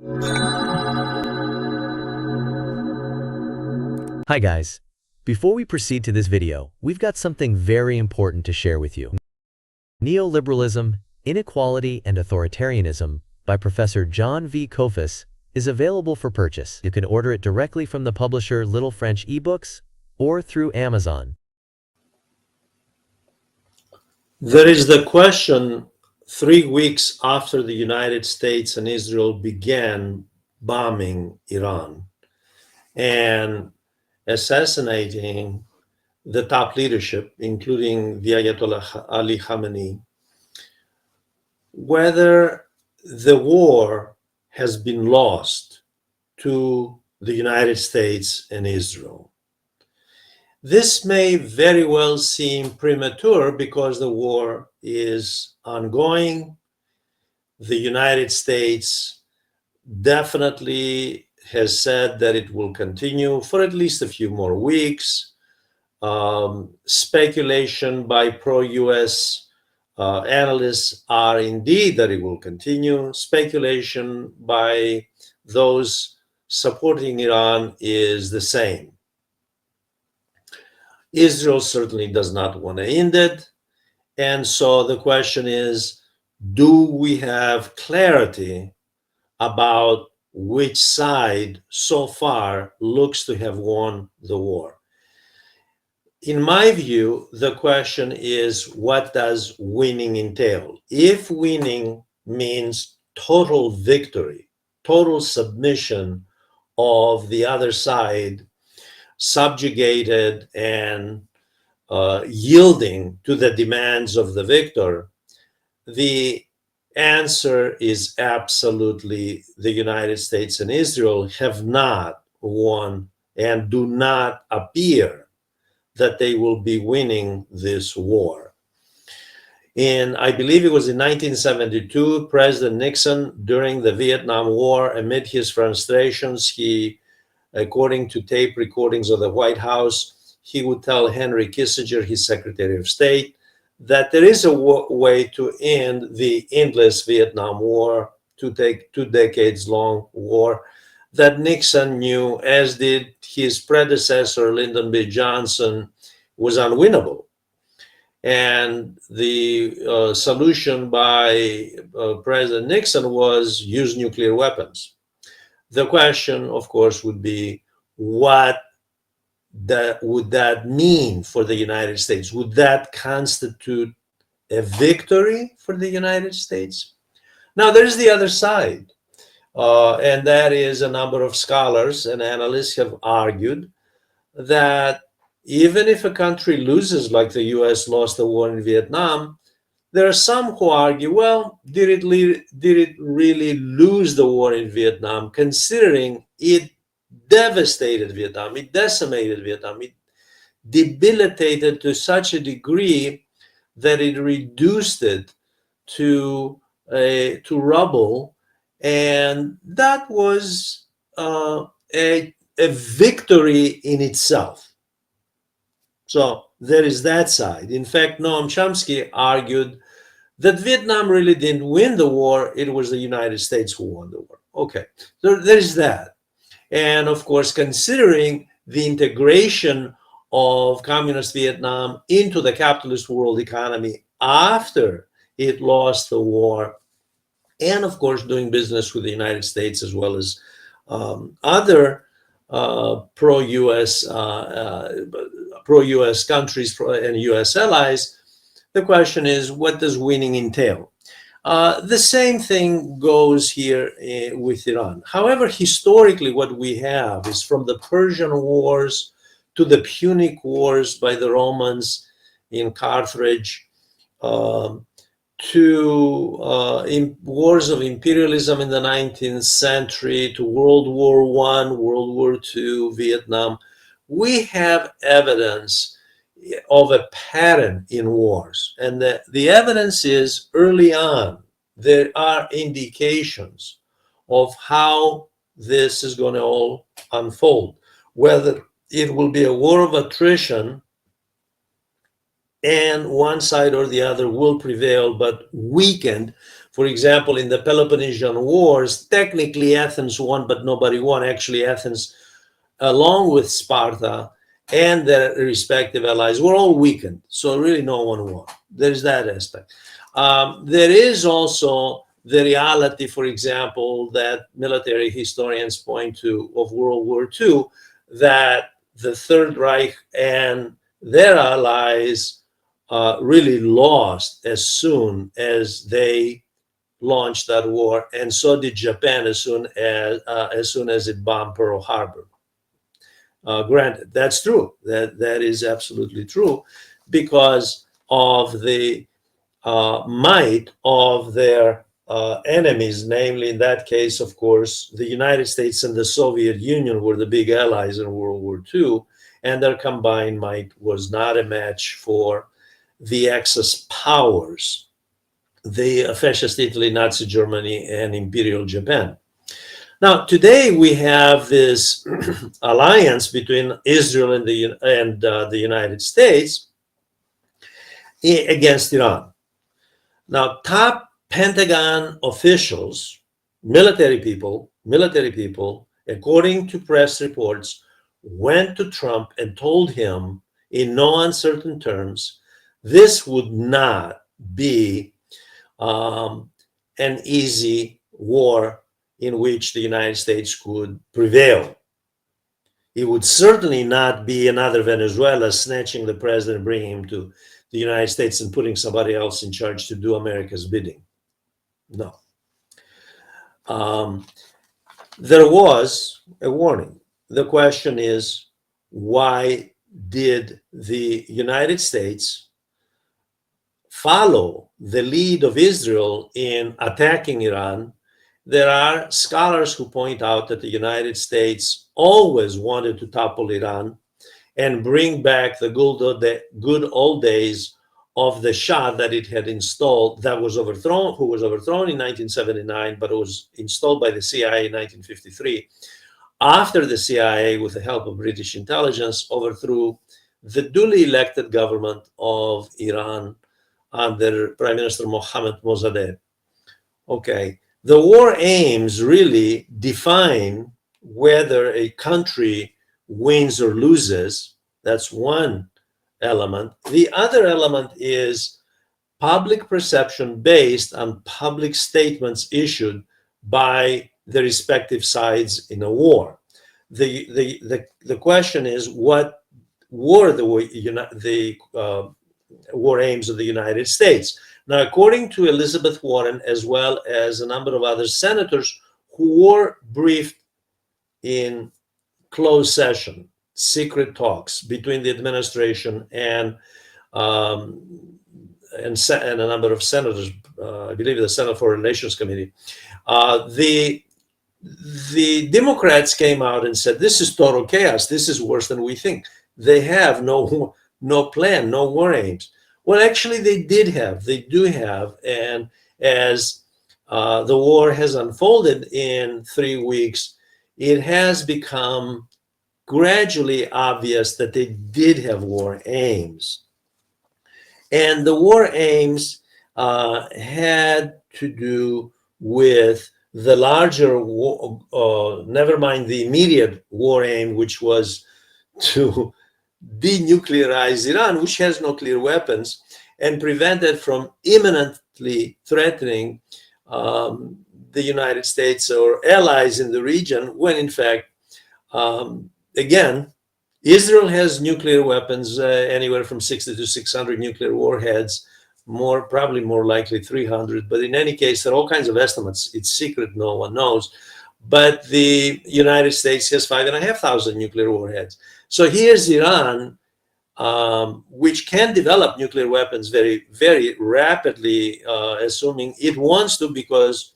Hi guys. Before we proceed to this video, we've got something very important to share with you. Neoliberalism, Inequality and Authoritarianism by Professor John V. Kofis is available for purchase. You can order it directly from the publisher Little French eBooks or through Amazon. There is the question 3 weeks after the United States and Israel began bombing Iran and assassinating the top leadership, including the Ayatollah Ali Khamenei, whether the war has been lost to the United States and Israel. This may very well seem premature because the war is ongoing. The United States definitely has said that it will continue for at least a few more weeks. Speculation by pro-US analysts are indeed that it will continue. Speculation by those supporting Iran is the same. Israel certainly does not want to end it. And so the question is, do we have clarity about which side so far looks to have won the war? In my view, the question is, what does winning entail? If winning means total victory, total submission of the other side, subjugated and yielding to the demands of the victor, the answer is absolutely the United States and Israel have not won and do not appear that they will be winning this war. I believe it was in 1972, President Nixon, during the Vietnam War, amid his frustrations, he, according to tape recordings of the White House, he would tell Henry Kissinger, his Secretary of State, that there is a way to end the endless Vietnam War, two decades long war, that Nixon knew, as did his predecessor, Lyndon B. Johnson, was unwinnable. And the solution by President Nixon was use nuclear weapons. The question, of course, would be, what would that mean for the United States? Would that constitute a victory for the United States? Now, there's the other side, and that is a number of scholars and analysts have argued that even if a country loses, like the US lost the war in Vietnam, there are some who argue, well, did it really lose the war in Vietnam, considering it devastated Vietnam, it decimated Vietnam, it debilitated to such a degree that it reduced it to rubble, and that was a victory in itself. So there is that side. In fact, Noam Chomsky argued that Vietnam really didn't win the war, it was the United States who won the war. Okay, so there's that. And of course, considering the integration of communist Vietnam into the capitalist world economy after it lost the war, and of course, doing business with the United States as well as other pro-US countries and US allies, the question is, what does winning entail? The same thing goes here with Iran. However, historically, what we have is from the Persian Wars to the Punic Wars by the Romans in Carthage, to wars of imperialism in the 19th century, to World War I, World War II, Vietnam, we have evidence of a pattern in wars. And the evidence is, early on, there are indications of how this is going to all unfold, whether it will be a war of attrition and one side or the other will prevail, but weakened For example, in the Peloponnesian Wars, technically Athens won, but nobody won. Actually, Athens, along with Sparta and their respective allies, were all weakened. So really no one won. There's that aspect. There is also the reality, for example, that military historians point to of World War II, that the Third Reich and their allies really lost as soon as they launched that war, and so did Japan as soon as it bombed Pearl Harbor. Granted, that's true. That is absolutely true, because of the might of their enemies, namely, in that case, of course, the United States and the Soviet Union were the big allies in World War II, and their combined might was not a match for the Axis powers, the fascist Italy, Nazi Germany, and Imperial Japan. Now, today we have this alliance between Israel and the United States against Iran. Now, top Pentagon officials, military people, according to press reports, went to Trump and told him in no uncertain terms, this would not be an easy war in which the United States could prevail. It would certainly not be another Venezuela snatching the president, bringing him to the United States and putting somebody else in charge to do America's bidding. No. There was a warning. The question is, why did the United States follow the lead of Israel in attacking Iran? There are scholars who point out that the United States always wanted to topple Iran and bring back the good old days of the Shah that it had installed, who was overthrown in 1979, but it was installed by the CIA in 1953. After the CIA, with the help of British intelligence, overthrew the duly elected government of Iran under Prime Minister Mohammad Mossadegh. Okay. The war aims really define whether a country wins or loses. That's one element. The other element is public perception based on public statements issued by the respective sides in a war. The question is, what were the war aims of the United States? Now, according to Elizabeth Warren, as well as a number of other senators who were briefed in closed session, secret talks between the administration and a number of senators, I believe the Senate Foreign Relations Committee, the Democrats came out and said, this is total chaos. This is worse than we think. They have no plan, no war aims. Well, actually, they do have, and as the war has unfolded in 3 weeks, it has become gradually obvious that they did have war aims. And the war aims had to do with the larger war, never mind the immediate war aim, which was to denuclearize Iran, which has nuclear weapons, and prevent it from imminently threatening the United States or allies in the region, when in fact, again, Israel has nuclear weapons, anywhere from 60 to 600 nuclear warheads, probably more likely 300. But in any case, there are all kinds of estimates. It's secret, no one knows. But the United States has 5,500 nuclear warheads. So here's Iran, which can develop nuclear weapons very, very rapidly, assuming it wants to, because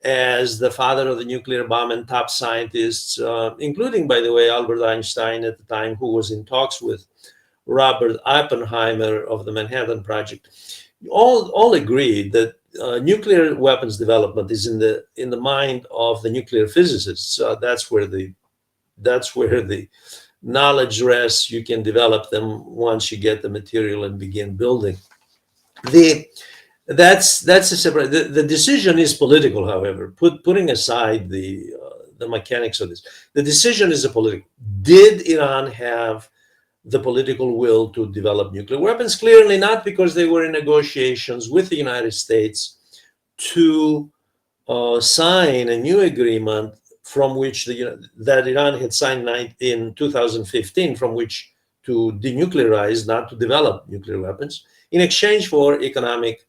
as the father of the nuclear bomb and top scientists, including, by the way, Albert Einstein at the time, who was in talks with Robert Oppenheimer of the Manhattan Project, all agreed that nuclear weapons development is in the mind of the nuclear physicists. That's where the knowledge rests. You can develop them once you get the material and begin building. The That's a separate. The decision is political, however. Putting aside the mechanics of this, the decision is a political. Did Iran have the political will to develop nuclear weapons? Clearly not, because they were in negotiations with the United States to sign a new agreement from which that Iran had signed in 2015, from which to denuclearize, not to develop nuclear weapons, in exchange for economic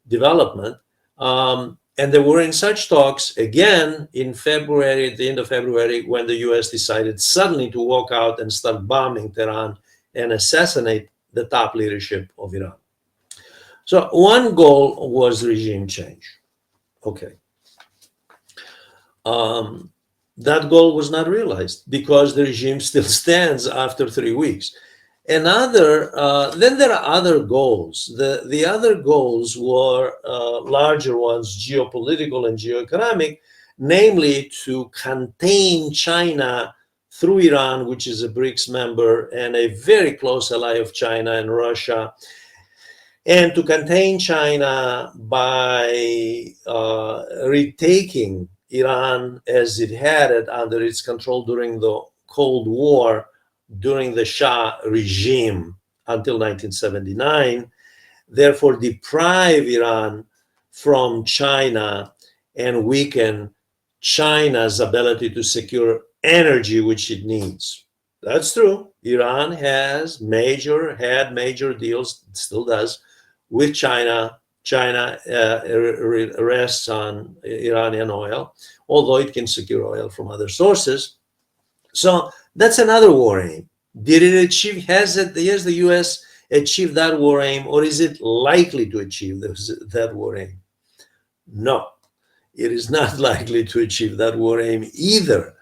development. And they were in such talks again in February, at the end of February, when the US decided suddenly to walk out and start bombing Tehran and assassinate the top leadership of Iran. So one goal was regime change. Okay. That goal was not realized because the regime still stands after 3 weeks. Then there are other goals. The other goals were larger ones, geopolitical and geoeconomic, namely to contain China through Iran, which is a BRICS member and a very close ally of China and Russia, and to contain China by retaking Iran as it had it under its control during the Cold War, during the Shah regime until 1979, therefore deprive Iran from China and weaken China's ability to secure energy which it needs. That's true. Iran had major deals, still does, with China. China rests on Iranian oil, although it can secure oil from other sources. So that's another war aim. Did it achieve, has the US achieved that war aim, or is it likely to achieve that war aim? No, it is not likely to achieve that war aim either.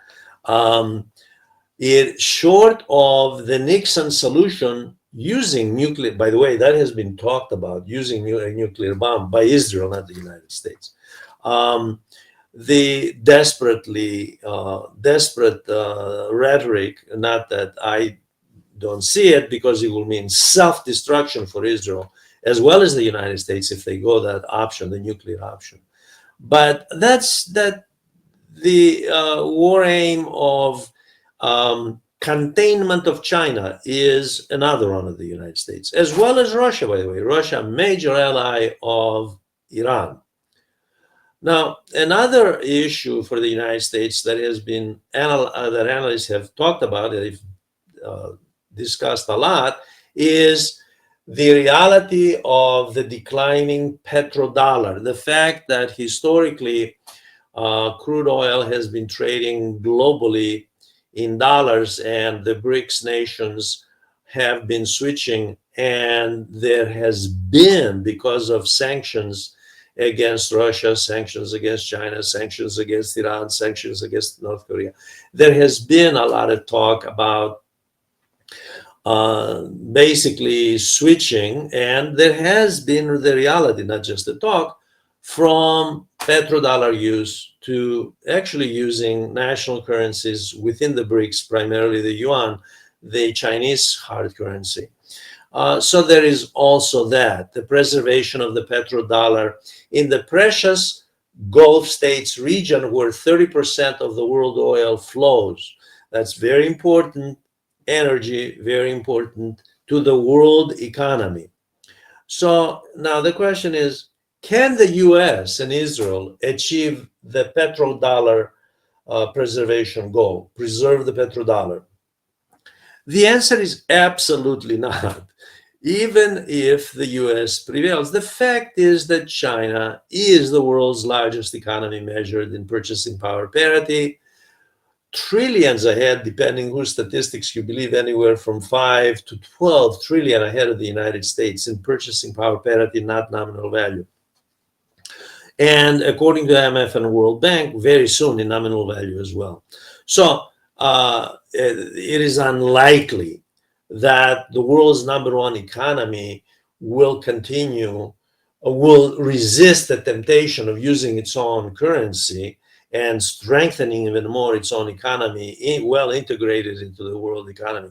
Short of the Nixon solution, using nuclear, by the way, that has been talked about, using a nuclear bomb by Israel, not the United States. The desperate rhetoric, not that I don't see it, because it will mean self-destruction for Israel, as well as the United States, if they go that option, the nuclear option. But the war aim of containment of China is another one of the United States, as well as Russia, by the way. Russia, a major ally of Iran. Now, another issue for the United States that has been that analysts have talked about, that they've discussed a lot, is the reality of the declining petrodollar. The fact that historically crude oil has been trading globally in dollars, and the BRICS nations have been switching, and there has been, because of sanctions against Russia, sanctions against China, sanctions against Iran, sanctions against North Korea, there has been a lot of talk about basically switching, and there has been the reality, not just the talk, from petrodollar use to actually using national currencies within the BRICS, primarily the yuan, the Chinese hard currency. So there is also that, the preservation of the petrodollar in the precious Gulf states region where 30% of the world oil flows. That's very important energy, very important to the world economy. So now the question is, can the US and Israel achieve the petrodollar preservation goal, preserve the petrodollar? The answer is absolutely not. Even if the US prevails, the fact is that China is the world's largest economy measured in purchasing power parity, trillions ahead, depending whose statistics you believe, anywhere from 5 to 12 trillion ahead of the United States in purchasing power parity, not nominal value. And according to IMF and World Bank, very soon in nominal value as well. So it is unlikely that the world's #1 economy will resist the temptation of using its own currency and strengthening even more its own economy, well integrated into the world economy.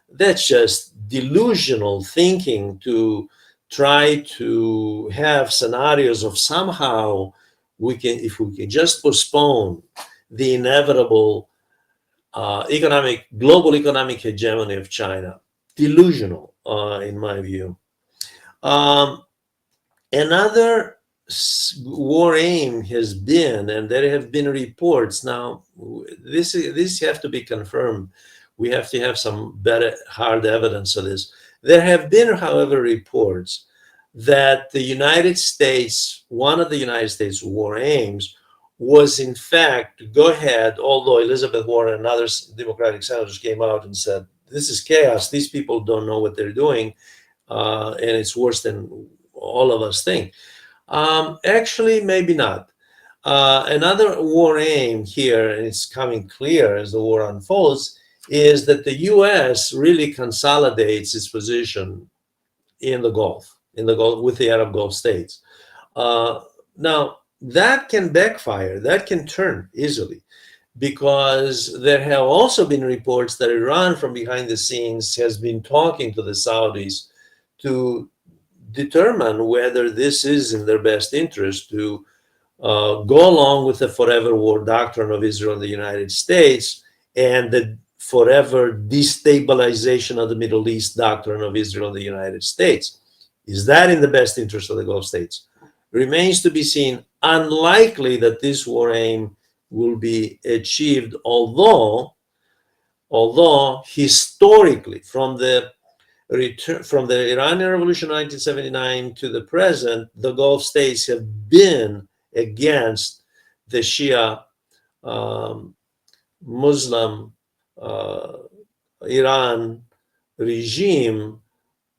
That's just delusional thinking to try to have scenarios of somehow if we can just postpone the inevitable global economic hegemony of China. Delusional, in my view. Another war aim has been, and there have been reports now, this have to be confirmed. We have to have some better hard evidence of this. There have been, however, reports that the United States, one of the United States war aims was in fact to go ahead, although Elizabeth Warren and other Democratic senators came out and said, this is chaos, these people don't know what they're doing, and it's worse than all of us think. Actually, maybe not. Another war aim here, and it's coming clear as the war unfolds, is that the U.S. really consolidates its position in the Gulf with the Arab Gulf states. Now, that can backfire, that can turn easily, because there have also been reports that Iran from behind the scenes has been talking to the Saudis to determine whether this is in their best interest to go along with the forever war doctrine of Israel and the United States and the forever destabilization of the Middle East doctrine of Israel and the United States. Is that in the best interest of the Gulf states? Remains to be seen. Unlikely that this war aim will be achieved, although historically, from the Iranian Revolution of 1979 to the present, the Gulf states have been against the Shia Muslim Iran regime,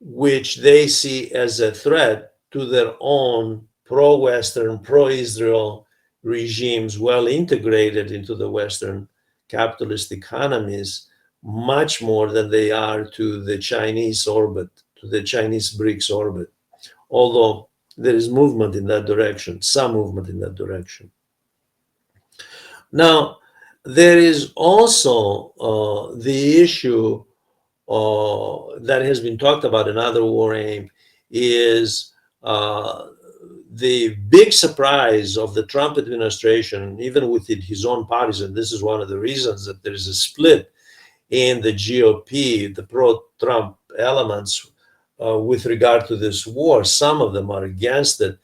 which they see as a threat to their own pro-Western, pro-Israel regimes well integrated into the Western capitalist economies, much more than they are to the Chinese orbit, to the Chinese BRICS orbit, although there is movement in that direction, some movement in that direction. Now, there is also the issue that has been talked about, another war aim, is the big surprise of the Trump administration, even within his own parties, and this is one of the reasons that there is a split in the GOP, the pro-Trump elements, with regard to this war. Some of them are against it.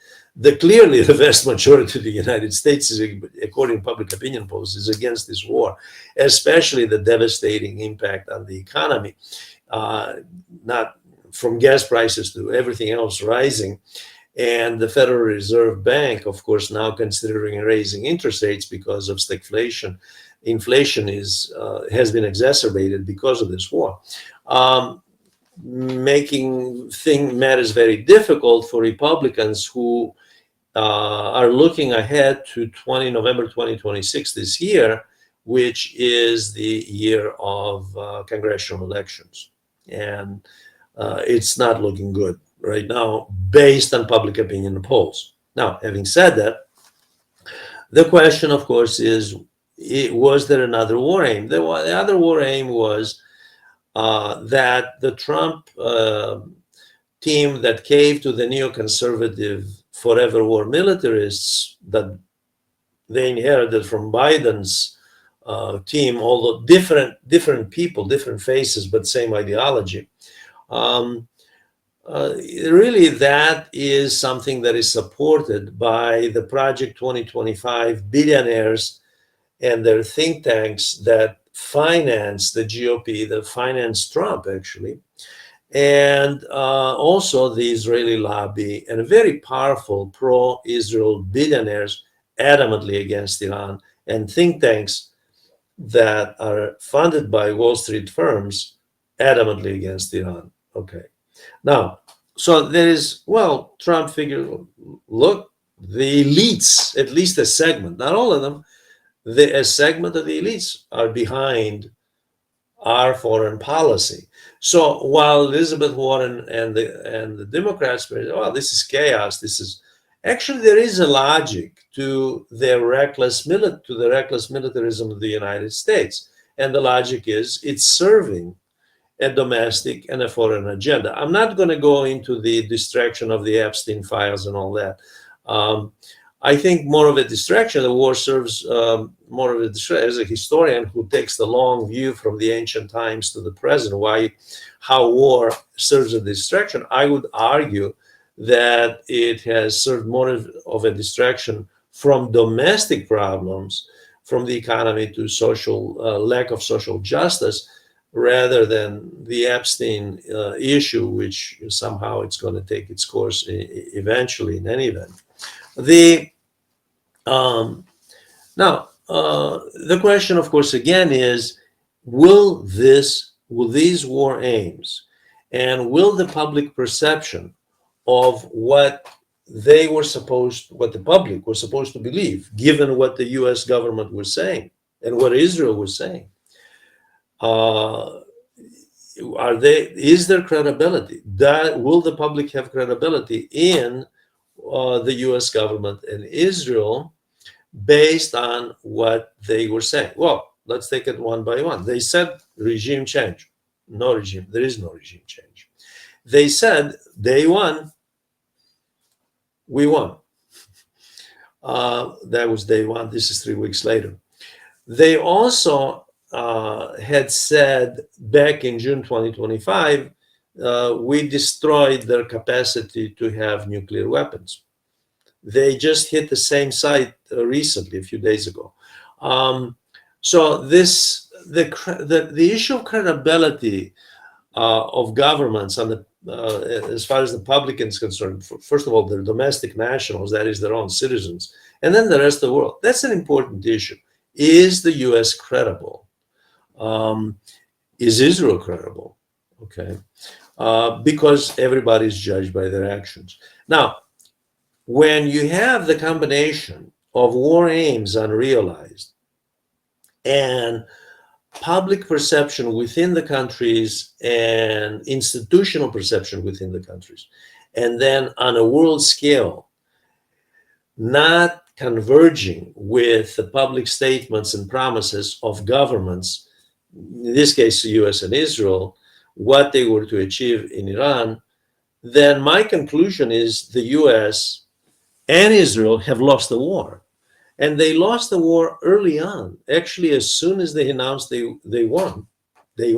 Clearly, the vast majority of the United States, according to public opinion polls, is against this war, especially the devastating impact on the economy, not from gas prices to everything else rising. And the Federal Reserve Bank, of course, now considering raising interest rates because of stagflation. Inflation has been exacerbated because of this war, making matters very difficult for Republicans who are looking ahead to November 2026 this year, which is the year of congressional elections. And it's not looking good right now based on public opinion polls. Now, having said that, the question, of course, is, was there another war aim? The other war aim was that the Trump team that caved to the neoconservative forever war militarists that they inherited from Biden's team, although different people, different faces, but same ideology. Really, that is something that is supported by the Project 2025 billionaires and their think tanks that finance the GOP, that finance Trump, actually, and also the Israeli lobby and very powerful pro-Israel billionaires adamantly against Iran, and think tanks that are funded by Wall Street firms adamantly against Iran. Okay. Now, so there is, well, Trump figured, look, the elites, at least a segment, not all of them, a segment of the elites are behind our foreign policy. So while Elizabeth Warren and the Democrats were, well, this is chaos, this is, actually there is a logic to the reckless militarism of the United States. And the logic is it's serving a domestic and a foreign agenda. I'm not going to go into the distraction of the Epstein files and all that. I think more of a distraction. The war serves more of a distraction. As a historian who takes the long view from the ancient times to the present, how war serves a distraction, I would argue that it has served more of a distraction from domestic problems, from the economy to social lack of social justice, rather than the Epstein issue, which somehow it's going to take its course eventually in any event. Now, the question, of course, again is, will these war aims and will the public perception of what the public was supposed to believe, given what the U.S. government was saying and what Israel was saying, is there credibility? Will the public have credibility in the U.S. government and Israel based on what they were saying? Well, let's take it one by one. They said regime change. No regime. There is no regime change. They said day one, we won. That was day one. This is 3 weeks later. They also had said back in June 2025, we destroyed their capacity to have nuclear weapons. They just hit the same site recently, a few days ago. So the issue of credibility of governments on the as far as the public is concerned, first of all, they're domestic nationals, that is their own citizens, and then the rest of the world. That's an important issue. Is the U.S. credible? Is Israel credible? Okay, because everybody's judged by their actions. Now, when you have the combination of war aims unrealized and public perception within the countries and institutional perception within the countries, and then on a world scale, not converging with the public statements and promises of governments, in this case, the US and Israel, what they were to achieve in Iran, then my conclusion is the US and Israel have lost the war. And they lost the war early on. Actually, as soon as they announced they won, they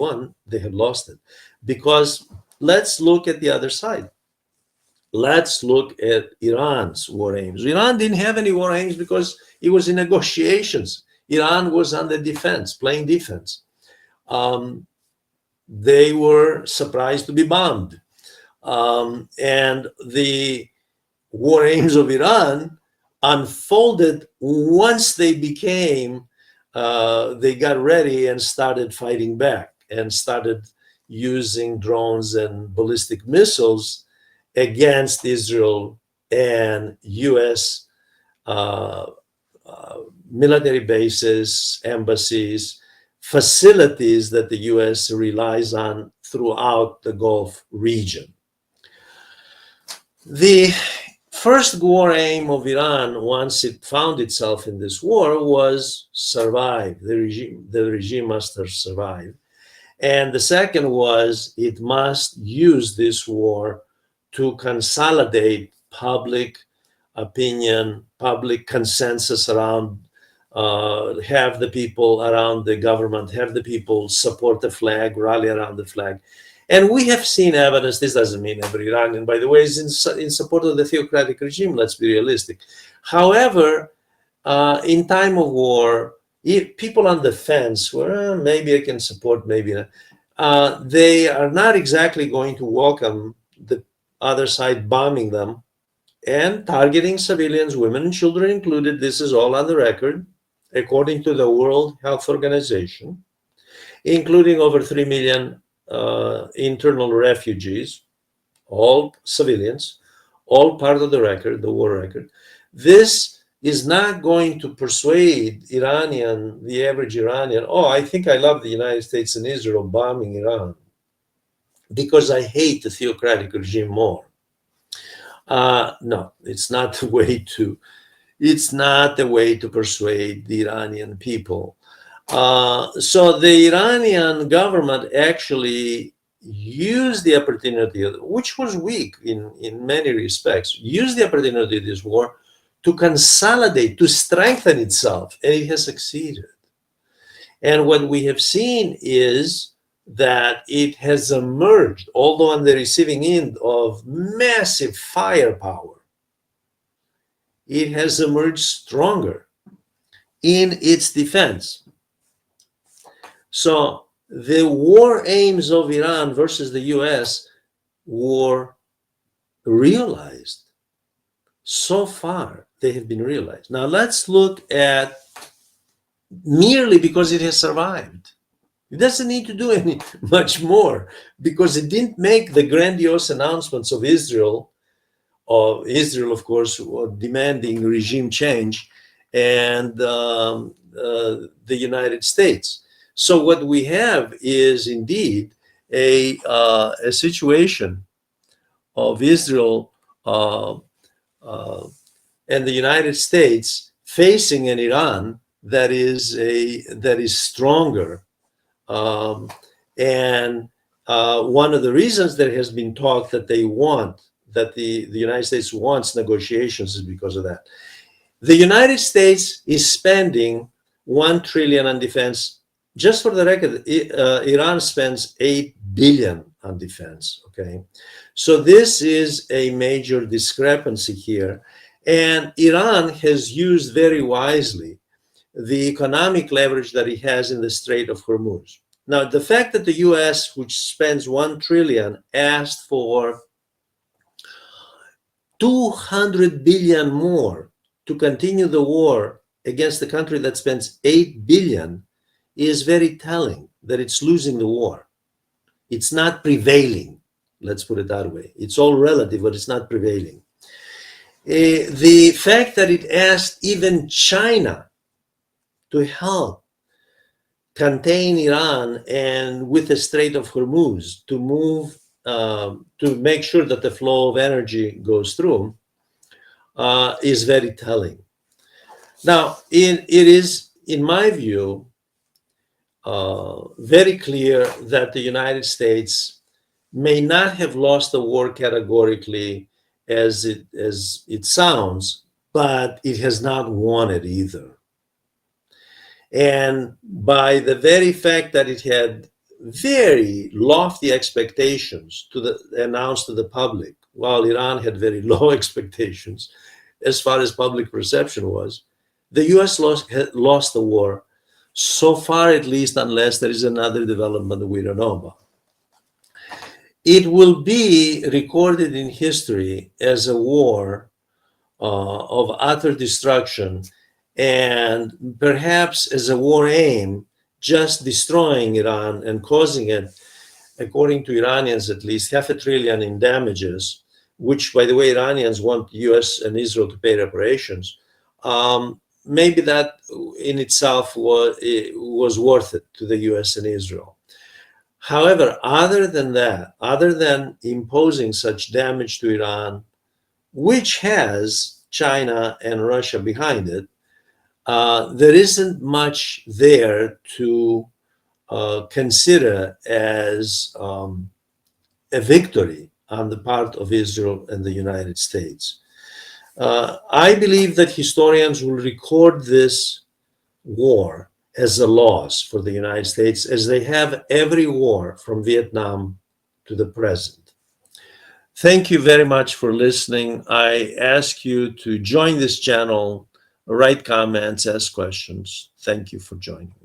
had lost it. Because let's look at the other side. Let's look at Iran's war aims. Iran didn't have any war aims because it was in negotiations. Iran was on the defense, playing defense. They were surprised to be bombed. And the war aims of Iran unfolded once they got ready and started fighting back and started using drones and ballistic missiles against Israel and US military bases, embassies, facilities that the US relies on throughout the Gulf region. The first war aim of Iran, once it found itself in this war, was survive. The regime must survive. And the second was it must use this war to consolidate public opinion, public consensus around, have the people around the government, have the people support the flag, rally around the flag. And we have seen evidence, this doesn't mean every Iranian, by the way, is in support of the theocratic regime, let's be realistic. However, in time of war, people on the fence, well, maybe I can support, maybe not. They are not exactly going to welcome the other side bombing them and targeting civilians, women and children included. This is all on the record, according to the World Health Organization, including over 3 million internal refugees, all civilians, all part of the record, the war record. This is not going to persuade the average Iranian, oh, I think I love the United States and Israel bombing Iran because I hate the theocratic regime more. No, it's not the way to persuade the Iranian people. So the Iranian government actually used the opportunity, which was weak in many respects, used the opportunity of this war to consolidate, to strengthen itself, and it has succeeded. And what we have seen is that it has emerged, although on the receiving end of massive firepower, it has emerged stronger in its defense. So the war aims of Iran versus the US were realized. So far, they have been realized. Now let's look at merely because it has survived. It doesn't need to do any much more because it didn't make the grandiose announcements of Israel, of course, demanding regime change, and the United States. So what we have is indeed a situation of Israel and the United States facing an Iran that is stronger. And one of the reasons there has been talk that the United States wants negotiations is because of that. The United States is spending $1 trillion on defense. Just for the record, Iran spends $8 billion on defense. Okay, so this is a major discrepancy here, and Iran has used very wisely the economic leverage that it has in the Strait of Hormuz. Now, the fact that the U.S., which spends $1 trillion, asked for $200 billion more to continue the war against the country that spends $8 billion is very telling that it's losing the war. It's not prevailing. Let's put it that way. It's all relative, but it's not prevailing. The fact that it asked even China to help contain Iran and with the Strait of Hormuz to move, to make sure that the flow of energy goes through is very telling. Now, it is, in my view, very clear that the United States may not have lost the war categorically as it sounds, but it has not won it either. And by the very fact that it had very lofty expectations announced to the public, while Iran had very low expectations as far as public perception was, the US lost the war, so far at least, unless there is another development that we don't know about. It will be recorded in history as a war of utter destruction, and perhaps as a war aim, just destroying Iran and causing it, according to Iranians at least, $500 billion in damages, which, by the way, Iranians want the US and Israel to pay reparations. Maybe that in itself was worth it to the US and Israel. However, other than that, other than imposing such damage to Iran, which has China and Russia behind it, there isn't much there to consider as a victory on the part of Israel and the United States. I believe that historians will record this war as a loss for the United States, as they have every war from Vietnam to the present. Thank you very much for listening. I ask you to join this channel, write comments, ask questions. Thank you for joining.